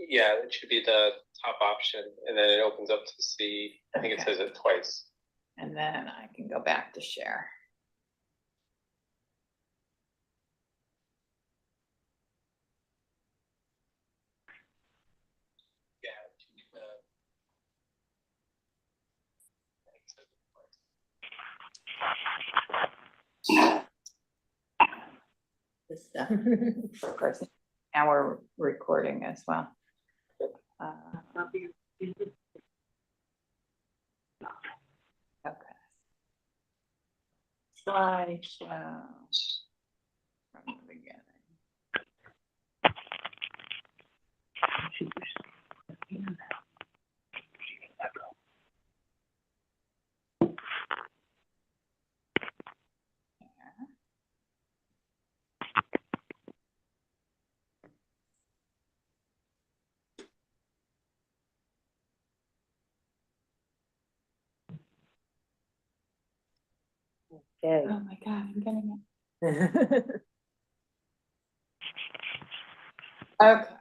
yeah, it should be the top option, and then it opens up to see, I think it says it twice. And then I can go back to share. Yeah, it should be This stuff. Of course, now we're recording as well. Okay. Slideshow from the beginning. Okay. Oh my God, I'm getting it. Okay.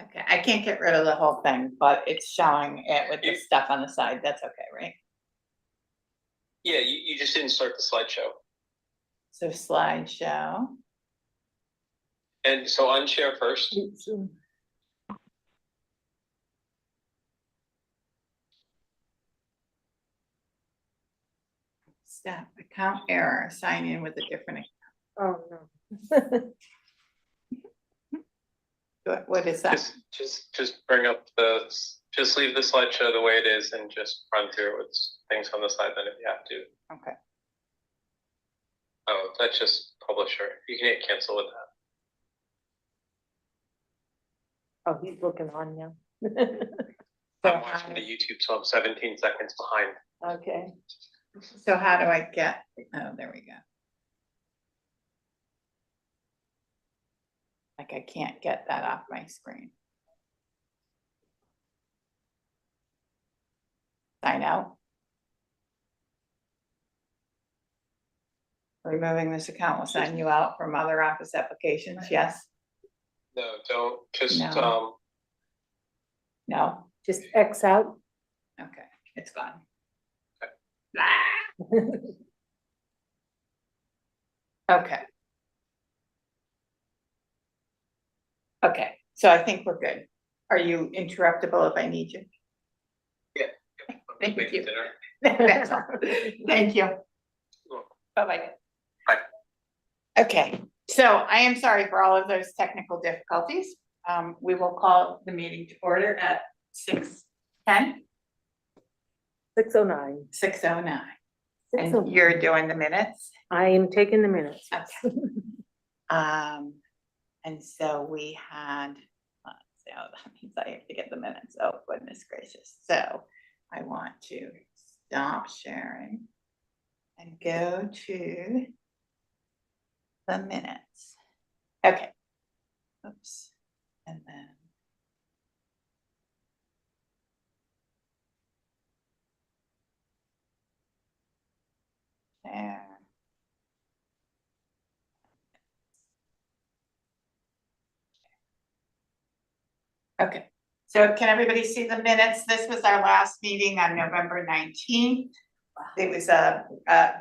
Okay, I can't get rid of the whole thing, but it's showing it with the stuff on the side. That's okay, right? Yeah, you just didn't start the slideshow. So slideshow. And so unshare first. Step account error, sign in with a different account. Oh, no. What is that? Just bring up just leave the slideshow the way it is and just run through it with things on the side then if you have to. Okay. Oh, that's just publisher. You can hit cancel with that. Oh, he's looking on now. I'm watching the YouTube, so I'm 17 seconds behind. Okay. So how do I get, oh, there we go. Like I can't get that off my screen. Sign out. Removing this account will sign you out from other office applications, yes? No, don't, just, No. No, Just X out. okay, it's gone. Okay. Ah. Okay. Okay, so I think we're good. Are you interruptible if I need you? Yeah. Thank Making you. dinner. That's all. Thank you. Welcome. Bye-bye. Bye. Okay, so I am sorry for all of those technical difficulties. We will call the meeting to order at 6:10. 6:09. 6:09. And 6:09. you're doing the minutes? I am taking the minutes. Okay. And so we had, let's see, oh, that means I have to get the minutes. Oh, goodness gracious. So I want to stop sharing and go to the minutes. Okay. Oops. And then there. Okay, so can everybody see the minutes? This was our last meeting on November 19th. It was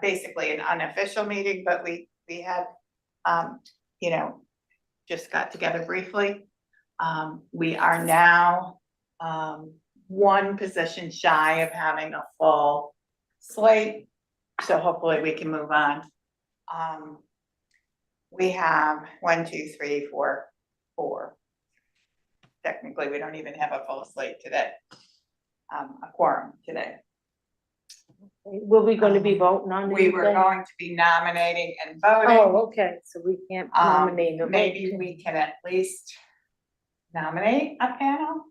basically an unofficial meeting, but we had, you know, just got together briefly. We are now one position shy of having a full slate, so hopefully we can move on. We have 1, 2, 3, 4. Technically, we don't even have a full slate today, a quorum today. Were we going to be voting on We were anything? going to be nominating and voting. Oh, okay, so we can't nominate. or Maybe vote. we can at least nominate a panel.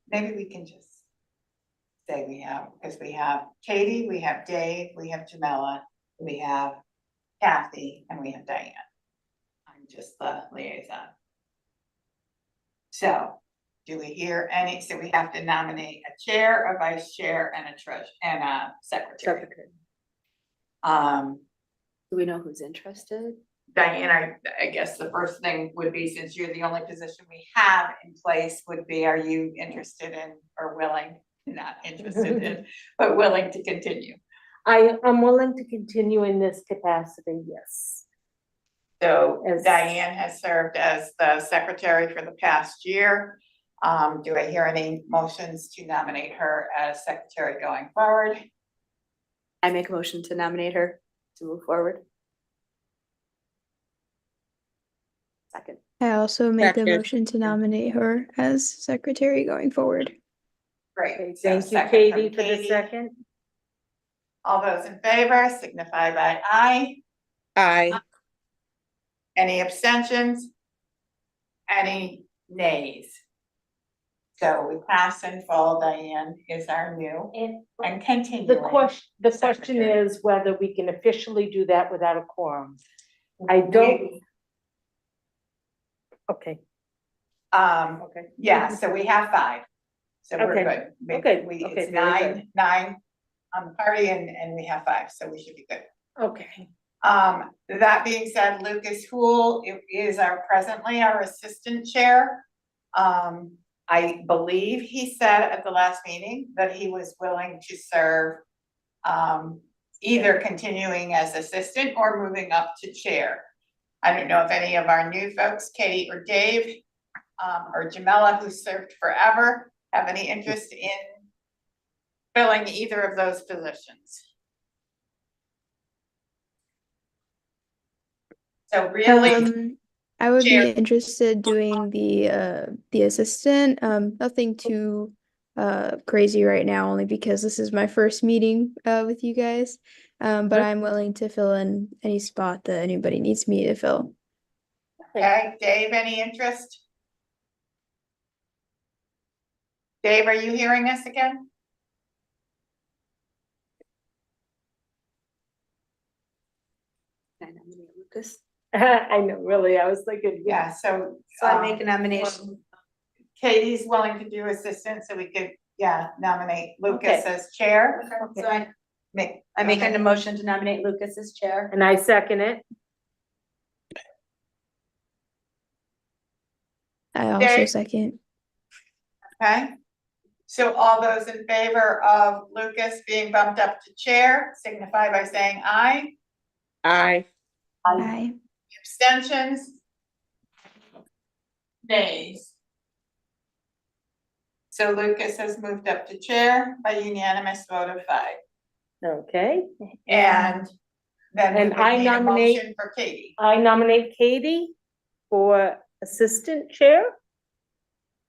Maybe we can just say we have, because we have Katie, we have Dave, we have Jamila, we have Kathy, and we have Diane. I'm just the liaison. So, do we hear any, so we have to nominate a chair, a vice chair, and a treasurer, and a secretary. Secretary. Um, Do we know who's interested? Diane, I guess the first thing would be, since you're the only position we have in place, would be, are you interested in or willing, not interested in, but willing to continue? I'm willing to continue in this capacity, yes. So As- Diane has served as the secretary for the past year. Do I hear any motions to nominate her as secretary going forward? I make a motion to nominate her to move forward. Second. I also make the Second. motion to nominate her as secretary going forward. Great. Okay, So thank you, second Katie, from for the Katie. second. All those in favor signify by aye. Aye. Any abstentions? Any nays? So we pass in full. Diane is our new and continuing. The question secretary. is whether we can officially do that without a quorum. I don't, okay, okay. Yeah, so we have 5. So we're Okay. good. Okay. We, Okay, it's very 9 on the party and we have 5, so we should be good. Okay, That being said, Lucas Hool is presently our assistant chair. I believe he said at the last meeting that he was willing to serve, either continuing as assistant or moving up to chair. I don't know if any of our new folks, Katie or Dave, or Jamela, who served forever, have any interest in filling either of those positions. So really, I would Chair. be interested doing the assistant. Nothing too crazy right now, only because this is my first meeting with you guys. But I'm willing to fill in any spot that anybody needs me to fill. okay, Dave, any interest? Dave, are you hearing us again? Can I nominate Lucas? I know, really, I was thinking, Yeah, so. So I make a nomination. Katie's willing to do assistant, so we could, nominate Lucas Okay. as chair. So I Make. make a motion to nominate Lucas as chair. and I second it. I also Dave? second. Okay, so all those in favor of Lucas being bumped up to chair signify by saying aye. Aye. Aye. Abstentions? Nays? So Lucas has moved up to chair by unanimous vote of 5. Okay, And then we And would I need a nominate- motion for Katie. I nominate Katie for assistant chair.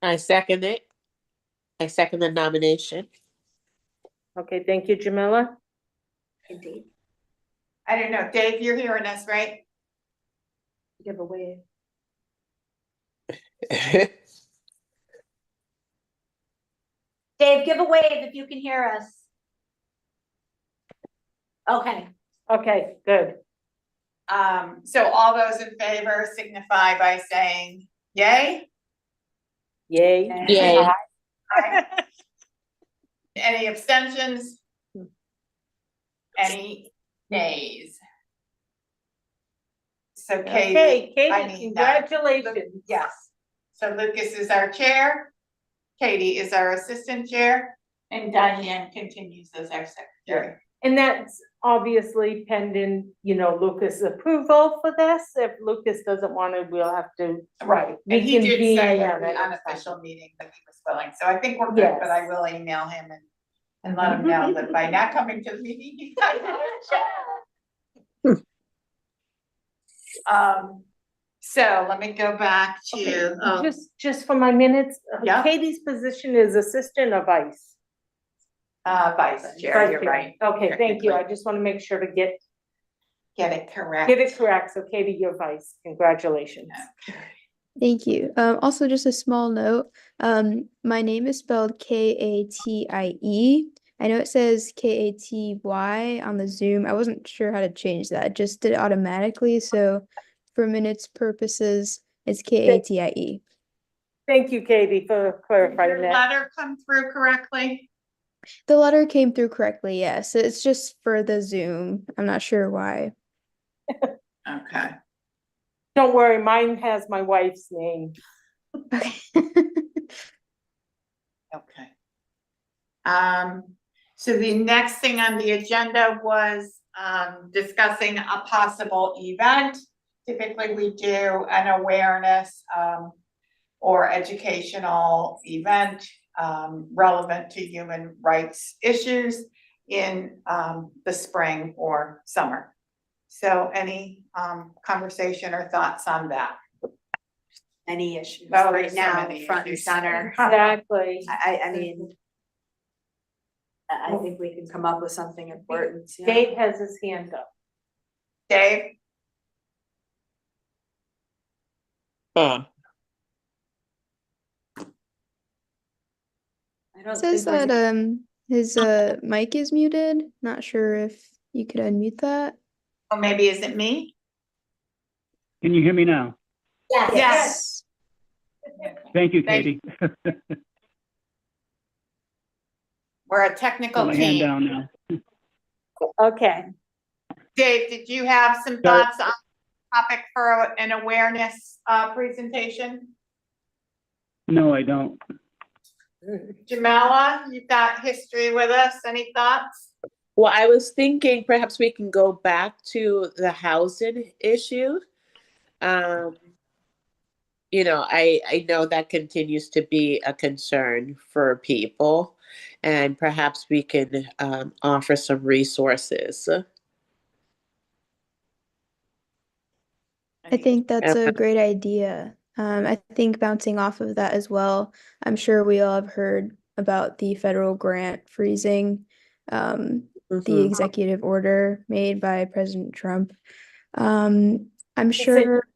I second it. I second the nomination. Okay, thank you, Jamila. Indeed. I don't know, Dave, you're hearing us, right? Give away. Dave, give a wave if you can hear us. Okay. Okay, good. So all those in favor signify by saying yay. Yay. Yay. Aye. Any abstentions? Any nays? So Okay, Katie, I Katie, mean, congratulations. yes. So Lucas is our chair, Katie is our assistant chair, and Diane continues as our secretary. And that's obviously pending, Lucas' approval for this. If Lucas doesn't want to, we'll have to. Right, and he did reconvene, say yeah, at the that's fine. unofficial meeting that he was willing, so I think we're good, but I will email him and let him know that by not coming to the meeting, he's not going to show. So let me go back to, Just for my minutes, Yeah. Katie's position is assistant or vice? vice chair, Vice you're chair. right. Okay, thank you. I just want to make sure to get Get it correct. it correct. So Katie, you're vice. Congratulations. Thank you. Also just a small note. My name is spelled Katie. I know it says Katy on the Zoom. I wasn't sure how to change that. I just did it automatically. So for minutes purposes, it's Katie. Thank you, Katie, for Did clarifying your that. letter come through correctly? The letter came through correctly, yes. It's just for the Zoom. I'm not sure why. Okay. Don't worry, mine has my wife's name. Okay. Okay. So the next thing on the agenda was, discussing a possible event. Typically, we do an awareness, or educational event, relevant to human rights issues in, the spring or summer. So any, conversation or thoughts on that? Any issues Oh, right there's so now, many front and issues. center. Exactly. I mean, I think we can come up with something important. Yeah. Dave has his hand up. Dave? Uh, I don't Says think that his mic is muted. Not sure if you could unmute that. Or maybe is it me? Can you hear me now? Yes. Thank you, Thank- Katie. We're a Put technical my hand team. down now. Okay. Dave, did you have some thoughts on the topic for an awareness, presentation? No, I don't. Jamala, you've got history with us. Any thoughts? well, I was thinking perhaps we can go back to the housing issue. You know, I know that continues to be a concern for people, and perhaps we can offer some resources. I think that's a great idea. I think bouncing off of that as well, I'm sure we all have heard about the federal grant freezing, the Mhm. executive order made by President Trump. I'm it- sure,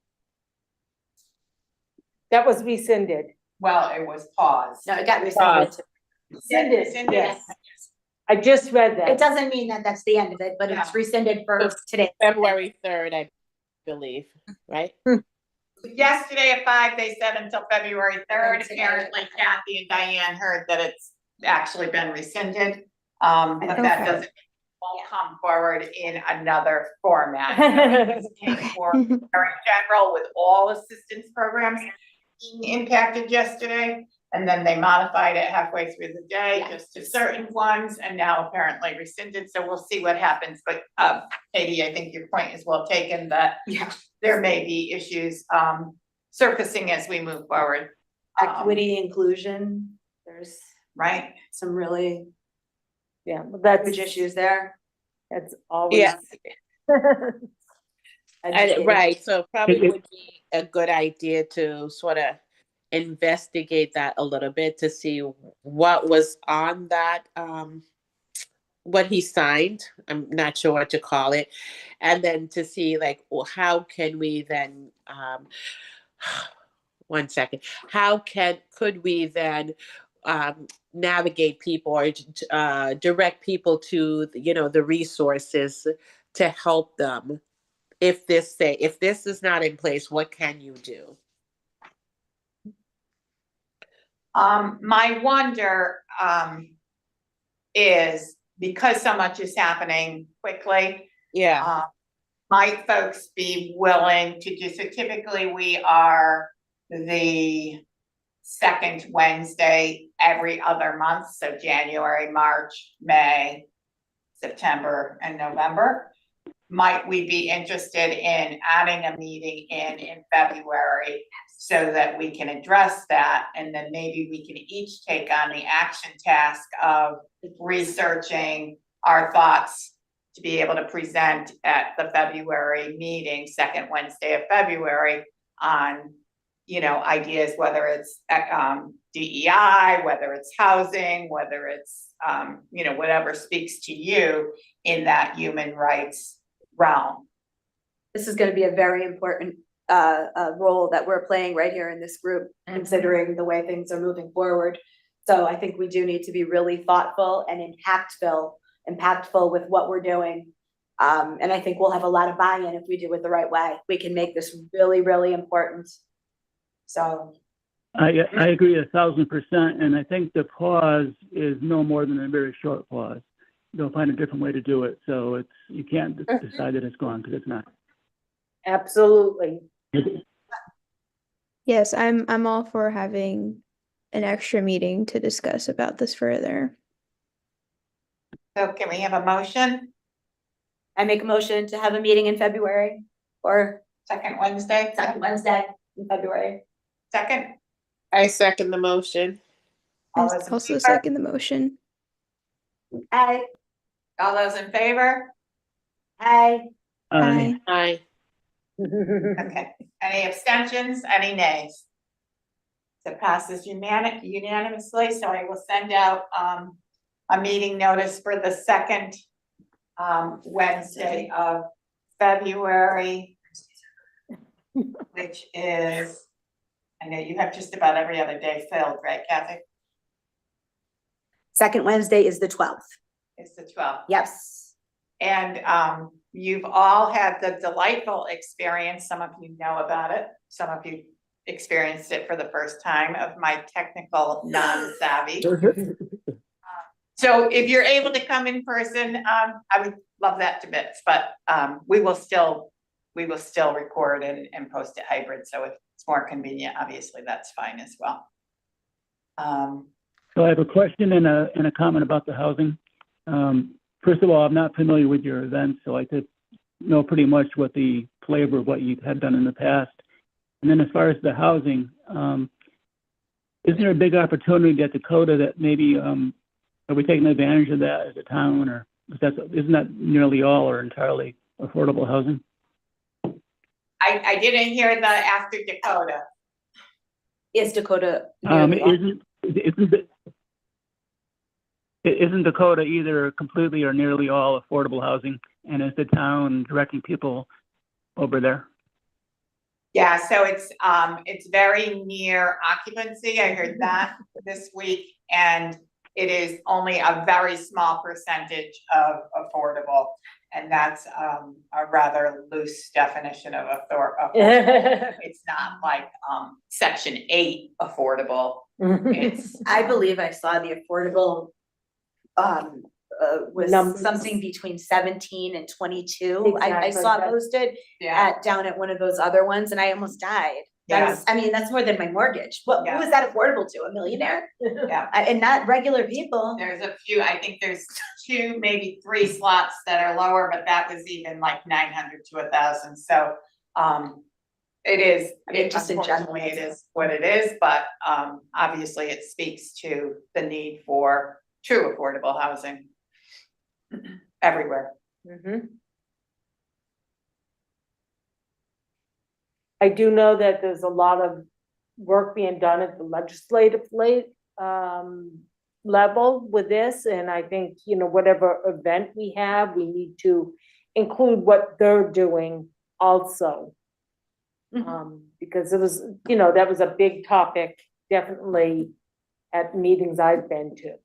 That was rescinded. Well, it was paused. No, it got rescinded. Rescinded, yes. I just read It that. doesn't mean that that's the end of it, but it's rescinded for today. February 3rd, I believe, right? Yesterday at 5, they said until February 3rd. And today. Apparently Kathy and Diane heard that it's actually been rescinded. But that Okay. doesn't, won't come forward in another format. Came forward very general with all assistance programs being impacted yesterday. And then they modified it halfway through the day, Yeah. just to certain ones, and now apparently rescinded. So we'll see what happens. But Katie, I think your point is well taken that Yeah. there may be issues surfacing as we move forward. Equity, inclusion, there's Right? some really Yeah, but huge that's, issues there. that's always. Yeah. Educated. Right, so probably It- would be a good idea to sort of investigate that a little bit to see what was on that, what he signed. I'm not sure what to call it. And then to see like, well, how can we then, one second, could we then navigate people or direct people to, you know, the resources to help them? If this is not in place, what can you do? My wonder is because so much is happening quickly, Yeah. might folks be willing to do, so typically we are the second Wednesday every other month, so January, March, May, September, and November. Might we be interested in adding a meeting in February so that we can address that? And then maybe we can each take on the action task of researching our thoughts to be able to present at the February meeting, second Wednesday of February, on, you know, ideas, whether it's DEI, whether it's housing, whether it's, you know, whatever speaks to you in that human rights realm. This is gonna be a very important role that we're playing right here in this group, considering the way things are moving forward. So I think we do need to be really thoughtful and impactful with what we're doing. And I think we'll have a lot of buy-in if we do it the right way. We can make this really, really important. So, I agree 1,000%, and I think the pause is no more than a very short pause. They'll find a different way to do it, so you can't decide that it's gone because it's not. Absolutely. Yes, I'm all for having an extra meeting to discuss about this further. So can we have a motion, I make a motion to have a meeting in February or second Wednesday? second Wednesday in February. Second, I second the motion. all I those in also favor? second the motion. Aye. All those in favor? Aye. Aye. Aye. Okay, any abstentions, any nays? So it passes unanimously, so I will send out, a meeting notice for the second, Wednesday of February, which is, I know you have just about every other day filled, right, Kathy? Second Wednesday is the 12th. It's the 12th. Yes. And you've all had the delightful experience, some of you know about it, some of you experienced it for the first time, of my technical non-savvy. So if you're able to come in person, I would love that to bits, but we will still record and post it hybrid, so if it's more convenient, obviously that's fine as well. So I have a question and a comment about the housing. First of all, I'm not familiar with your events, so I could know pretty much what the flavor of what you had done in the past. And then as far as the housing, isn't there a big opportunity at Dakota that maybe, are we taking advantage of that as a town, or isn't that nearly all or entirely affordable housing? I didn't hear the after Dakota. Is Dakota? nearly all? Isn't Dakota either completely or nearly all affordable housing? And is the town directing people over there? Yeah, so it's very near occupancy. I heard that this week, and it is only a very small percentage of affordable. And that's a rather loose definition of affordable. It's not like section 8 affordable. It's I believe I saw the affordable was Numbers. something between 17 and 22. I Exactly, saw that's- posted yeah, down at one of those other ones and I almost died. Yes. I mean, that's more than my mortgage. What Yeah. was that affordable to? A millionaire? yeah. And not regular people. There's a few, I think there's 2, maybe 3 slots that are lower, but that was even like 900 to 1,000. So it is, I mean, just in general, unfortunately, it is what it is, but obviously it speaks to the need for true affordable housing everywhere. Mhm. I do know that there's a lot of work being done at the legislative level with this, and I think, you know, whatever event we have, we need to include what they're doing also. Because it was, you know, that was a big topic, definitely at meetings I've been to.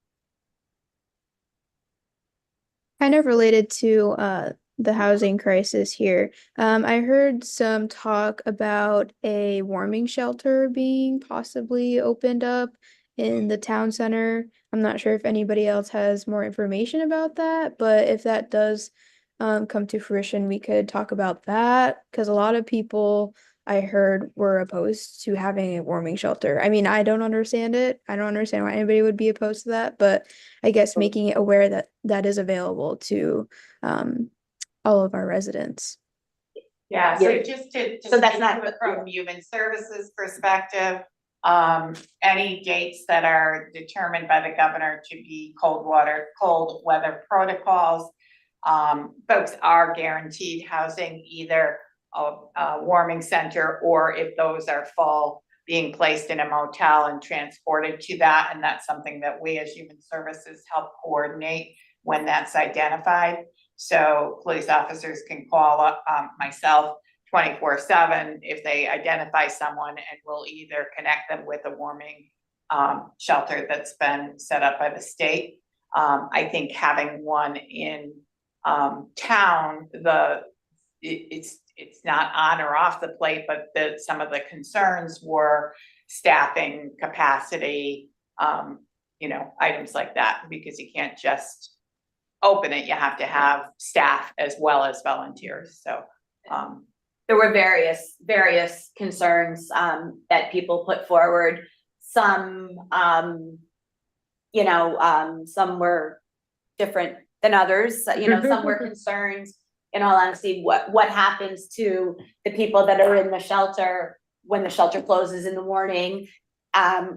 Kind of related to the housing crisis here. I heard some talk about a warming shelter being possibly opened up in the town center. I'm not sure if anybody else has more information about that, but if that does come to fruition, we could talk about that, because a lot of people I heard were opposed to having a warming shelter. I mean, I don't understand it. I don't understand why anybody would be opposed to that, but I guess making it aware that that is available to all of our residents. Yeah, so Yeah. just to So that's speak not- to it from human services perspective, any dates that are determined by the governor to be cold weather protocols, folks are guaranteed housing, either a warming center, or if those are full, being placed in a motel and transported to that. And that's something that we as human services help coordinate when that's identified. So police officers can call up myself 24/7 if they identify someone, and we'll either connect them with a warming shelter that's been set up by the state. I think having one in town, it's not on or off the plate, but some of the concerns were staffing capacity, you know, items like that, because you can't just open it, you have to have staff as well as volunteers. So there were various concerns, that people put forward. Some, some were different than others, some were concerned, in all honesty, what happens to the people that are in the shelter when the shelter closes in the morning.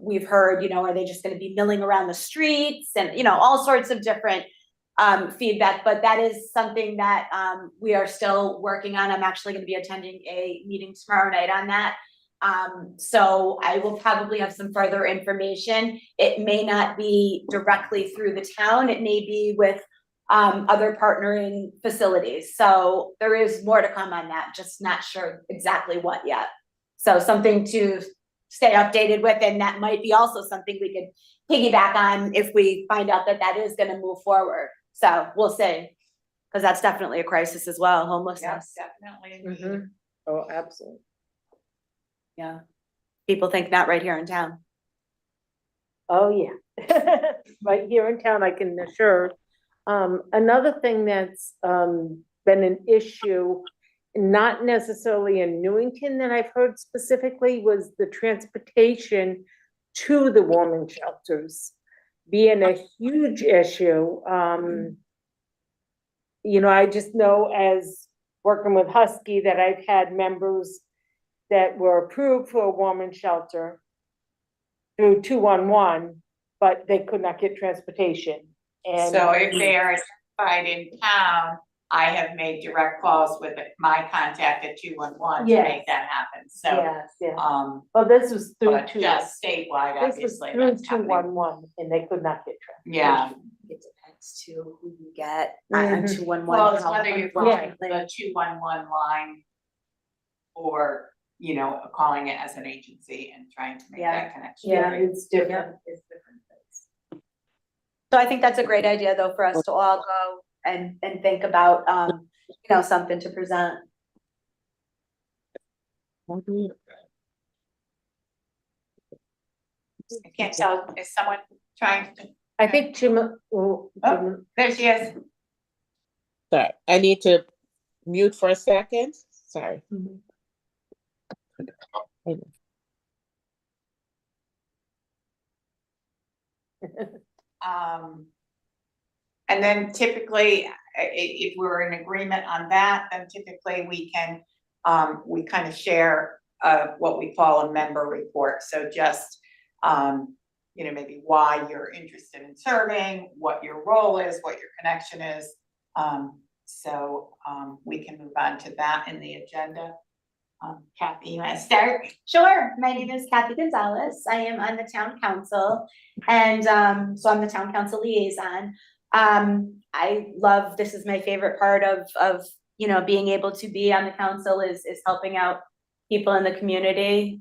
We've heard, are they just gonna be milling around the streets and, all sorts of different feedback, but that is something that we are still working on. I'm actually gonna be attending a meeting tomorrow night on that. So I will probably have some further information. It may not be directly through the town, it may be with other partnering facilities. So there is more to come on that, just not sure exactly what yet. So something to stay updated with, and that might be also something we could piggyback on if we find out that that is gonna move forward. So we'll see, because that's definitely a crisis as well, homelessness. Yes, definitely. Mhm. Oh, absolutely. Yeah. People think not right here in town. Oh, yeah. Right here in town, I can assure. Another thing that's been an issue, not necessarily in Newington that I've heard specifically, was the transportation to the warming shelters being a huge issue. I just know, as working with Husky, that I've had members that were approved for a warming shelter through 211, but they could not get transportation. And So if they are identified in town, I have made direct calls with my contact at 211 to Yes. make that happen, so, yes, yeah. but This was through just statewide, this was obviously, through that's happening. 211, and they could not get transportation. Yeah, It depends too who you get Mhm. on 211. well, it's whether you're calling Yeah. the 211 line or, calling it as an agency and trying to make Yeah. that connection. Yeah, right? it's different, it's different things. So I think that's a great idea, though, for us to all go and think about, something to present. I can't tell, is someone trying to, I think Jim, oh, Jim, there she is. Sorry, I need to mute for a second. Sorry. And then typically, if we're in agreement on that, then typically we can, we kind of share what we call a member report. So just, maybe why you're interested in serving, what your role is, what your connection is. So we can move on to that in the agenda. Kathy, you want to start? Sure. My name is Kathy Gonzalez. I am on the town council, and so I'm the town council liaison. I love, this is my favorite part of being able to be on the council is helping out people in the community.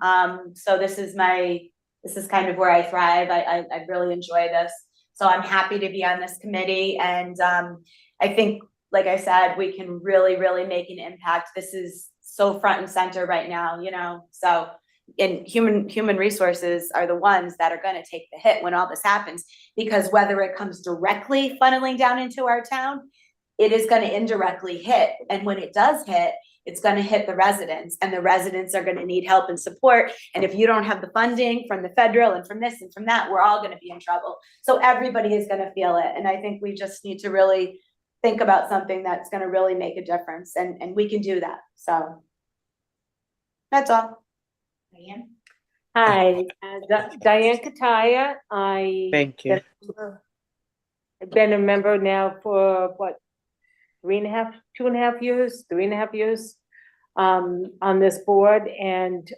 So this is kind of where I thrive. I really enjoy this. So I'm happy to be on this committee, and I think, like I said, we can really, really make an impact. This is so front and center right now, so human resources are the ones that are going to take the hit when all this happens, because whether it comes directly funneling down into our town, it is going to indirectly hit. And when it does hit, it's going to hit the residents, and the residents are going to need help and support. And if you don't have the funding from the federal and from this and from that, we're all going to be in trouble. So everybody is going to feel it. And I think we just need to really think about something that's going to really make a difference, and we can do that. So that's all. Diane? Hi, Diane Kataya. Thank you. I've been a member now for what, 2.5 years on this board, and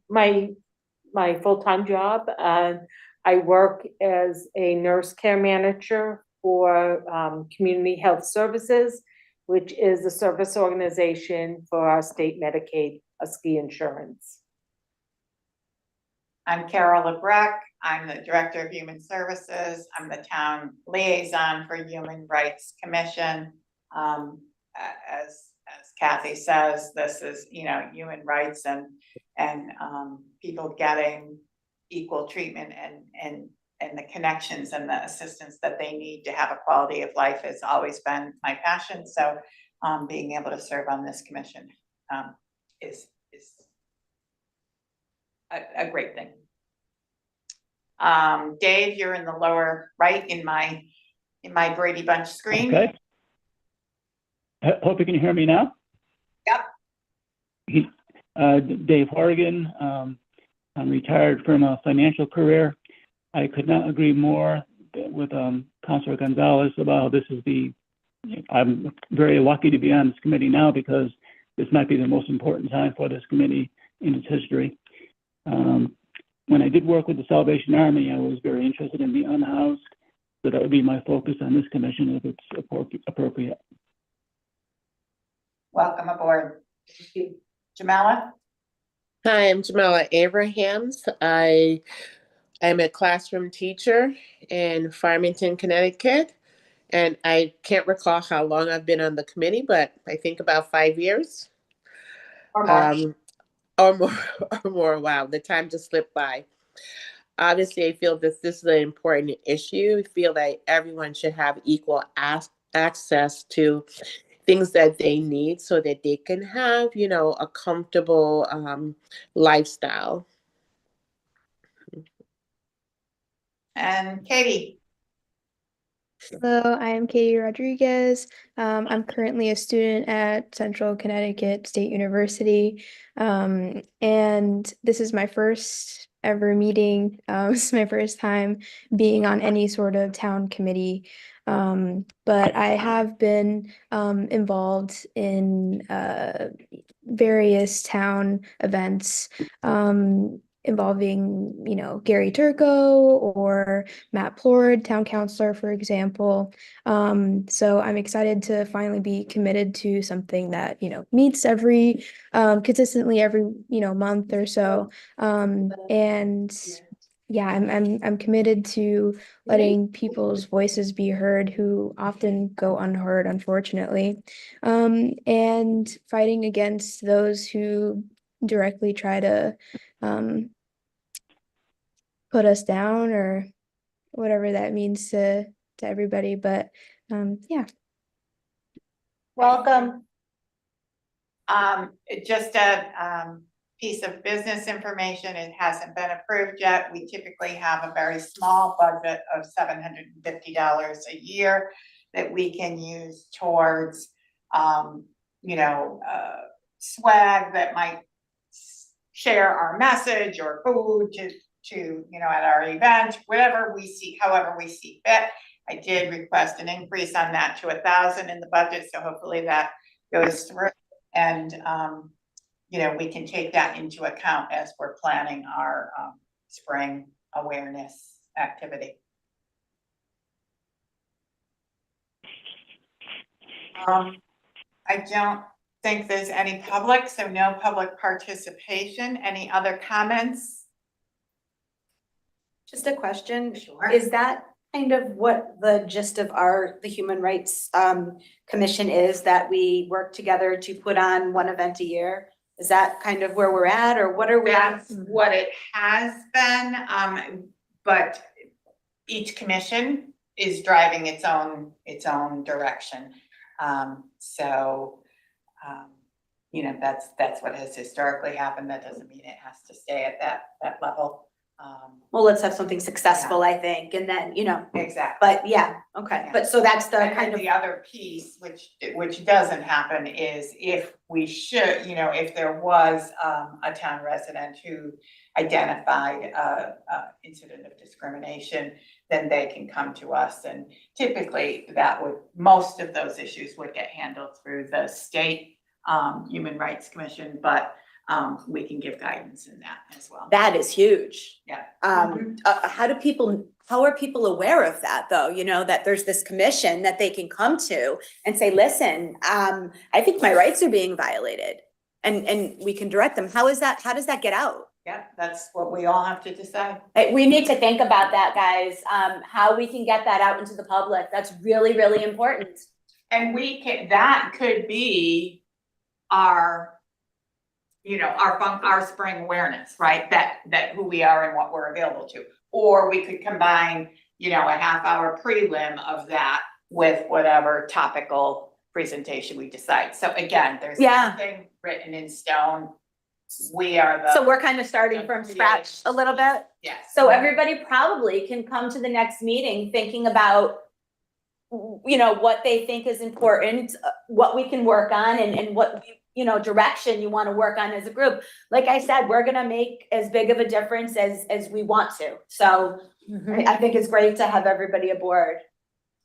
my full-time job, I work as a nurse care manager for Community Health Services, which is a service organization for our state Medicaid ski insurance. I'm Carol LeBrecq. I'm the Director of Human Services. I'm the town liaison for Human Rights Commission. As Kathy says, this is, human rights and people getting equal treatment and the connections and the assistance that they need to have a quality of life has always been my passion. So being able to serve on this commission is a great thing. Dave, you're in the lower right in my Brady Bunch screen. Okay. Hope you can hear me now. Yep. Dave Horgan. I'm retired from a financial career. I could not agree more with Councilor Gonzalez about how this is I'm very lucky to be on this committee now because this might be the most important time for this committee in its history. When I did work with the Salvation Army, I was very interested in the unhoused, so that would be my focus on this commission if it's appropriate. Welcome aboard. Jamala? Hi, I'm Jamala Abrahams. I am a classroom teacher in Farmington, Connecticut. And I can't recall how long I've been on the committee, but I think about 5 years. Or more. Or more, or more. Wow, the time just slipped by. Obviously, I feel that this is an important issue. I feel that everyone should have equal access to things that they need so that they can have, a comfortable lifestyle. And Katie? Hello, I am Katie Rodriguez. I'm currently a student at Central Connecticut State University. And this is my first ever meeting. This is my first time being on any sort of town committee. But I have been involved in various town events involving, Gary Turco or Matt Plord, town councilor, for example. So I'm excited to finally be committed to something that, meets every consistently every, month or so. And yeah, I'm committed to letting people's voices be heard who often go unheard, unfortunately. And fighting against those who directly try to put us down or whatever that means to everybody. But yeah. Welcome. Just a piece of business information. It hasn't been approved yet. We typically have a very small budget of $750 a year that we can use towards, swag that might share our message or food to at our event, whatever we see, however we see fit. I did request an increase on that to 1,000 in the budget, so hopefully that goes through. And we can take that into account as we're planning our spring awareness activity. I don't think there's any public, so no public participation. Any other comments? Just a question. Sure. Is that kind of what the gist of the Human Rights Commission is, that we work together to put on one event a year? Is that kind of where we're at, or what are we? That's what it has been, but each commission is driving its own direction. That's what has historically happened. That doesn't mean it has to stay at that level. Well, let's have something successful, I think, and then, Exactly. but yeah, okay, Yeah. but so that's the And kind of. the other piece, which doesn't happen, is if we should, if there was a town resident who identified a incident of discrimination, then they can come to us, and typically most of those issues would get handled through the state Human Rights Commission, but we can give guidance in that as well. That is huge. Yeah. How are people aware of that, though? That there's this commission that they can come to and say, listen, I think my rights are being violated, and we can direct them. How does that get out? Yeah, that's what we all have to decide. We need to think about that, guys, how we can get that out into the public. That's really, really important. And that could be our spring awareness, right? That who we are and what we're available to. Or we could combine, a half-hour prelim of that with whatever topical presentation we decide. So again, there's nothing written in stone. We are the. So we're kind of starting from scratch a little bit. Yes. So everybody probably can come to the next meeting thinking about, you know, what they think is important, what we can work on and what, you know, direction you want to work on as a group. Like I said, we're gonna make as big of a difference as we want to. So I think it's great to have everybody aboard.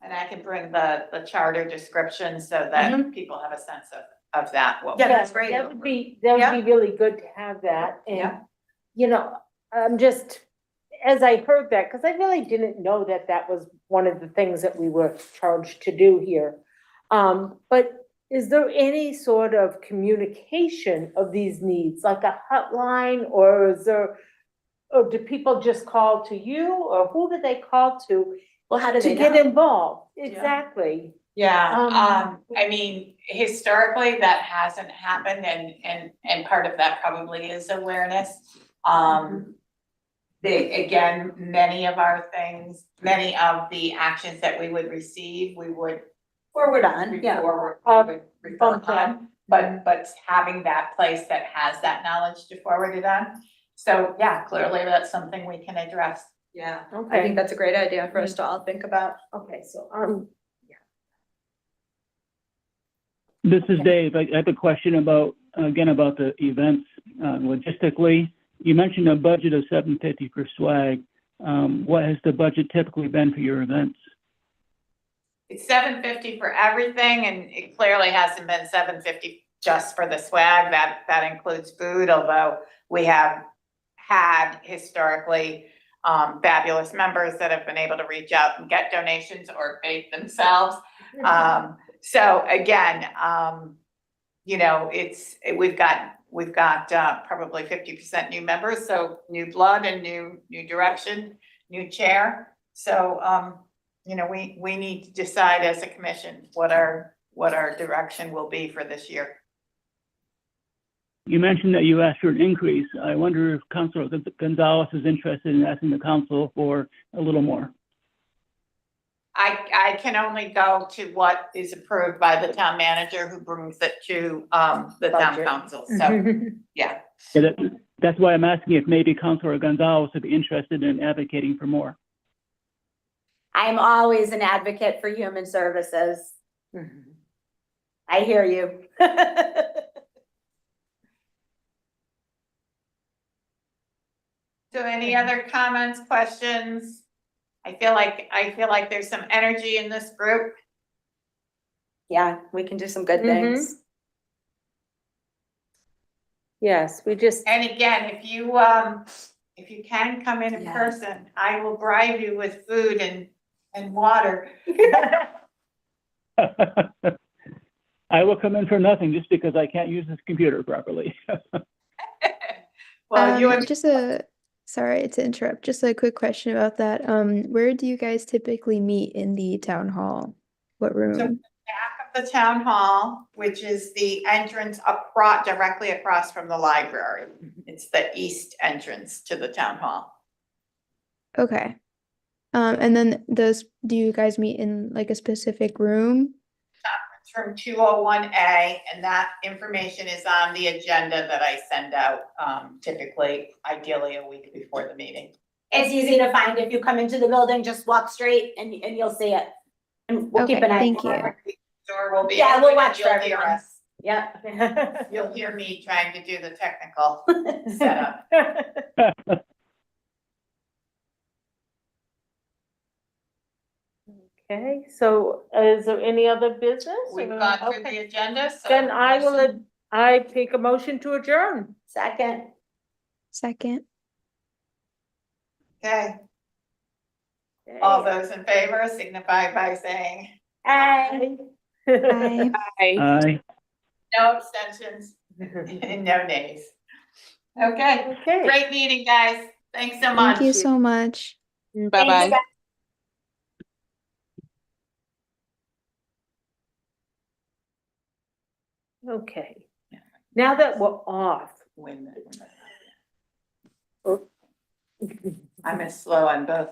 And I can bring the charter description so that people have a sense of that. Yeah, that's great. That would be really good to have that, and, Yeah. you know, I'm just, as I heard that, because I really didn't know that that was one of the things that we were charged to do here. But is there any sort of communication of these needs, like a hotline, or is there, or do people just call to you, or who do they call to? Well, how do To they get know? involved, exactly. Yeah, I mean, historically, that hasn't happened, and part of that probably is awareness. Again, many of the actions that we would receive, we would Forward on, yeah. refer on, but having that place that has that knowledge to forward it on. So, yeah, clearly that's something we can address. Yeah, I Okay, think that's a great idea for us to all think about. okay, so, This is Dave. I have a question about, again, about the events, logistically. You mentioned a budget of $750 for swag. What has the budget typically been for your events? It's $750 for everything, and it clearly hasn't been $750 just for the swag. That includes food, although we have had historically fabulous members that have been able to reach out and get donations or bake themselves. So again, you know, we've got probably 50% new members, so new blood and new direction, new chair. So, you know, we need to decide as a commission what our direction will be for this year. You mentioned that you asked for an increase. I wonder if Councilor Gonzalez is interested in asking the council for a little more. I can only go to what is approved by the town manager, who brings it to the town Budget. council. So, yeah. Yeah, that's why I'm asking if maybe Councilor Gonzalez would be interested in advocating for more. I'm always an advocate for human services. I hear you. So any other comments, questions? I feel like there's some energy in this group. Yeah, we can do some good things. yes, we just, And again, if you can come in Yeah. person, I will bribe you with food and water. I will come in for nothing just because I can't use this computer properly. Well, Sorry to interrupt, just a quick question about that. Where do you guys typically meet in the town hall? What room? back of the town hall, which is the entrance directly across from the library. It's the east entrance to the town hall. Okay. And then do you guys meet in like a specific room? It's from 201A, and that information is on the agenda that I send out, typically, ideally a week before the meeting. It's easy to find. If you come into the building, just walk straight and you'll see it. And we'll keep Okay, an eye. thank you. Door will be. Yeah, we'll open, watch you'll for hear everyone. us. Yep. You'll hear me trying to do the technical setup. okay, so is there any other business? We've or- gone through okay. the agenda, so. Then I take a motion to adjourn. Second. Second. Okay, all those in favor signify by saying Aye. Bye. Aye. no abstentions and no nays. Okay, Okay. great meeting, guys. Thanks so much. Thank you so much. Bye-bye. Okay, now that we're off. Wait a minute. I'm as slow on both